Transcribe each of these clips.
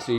3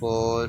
4،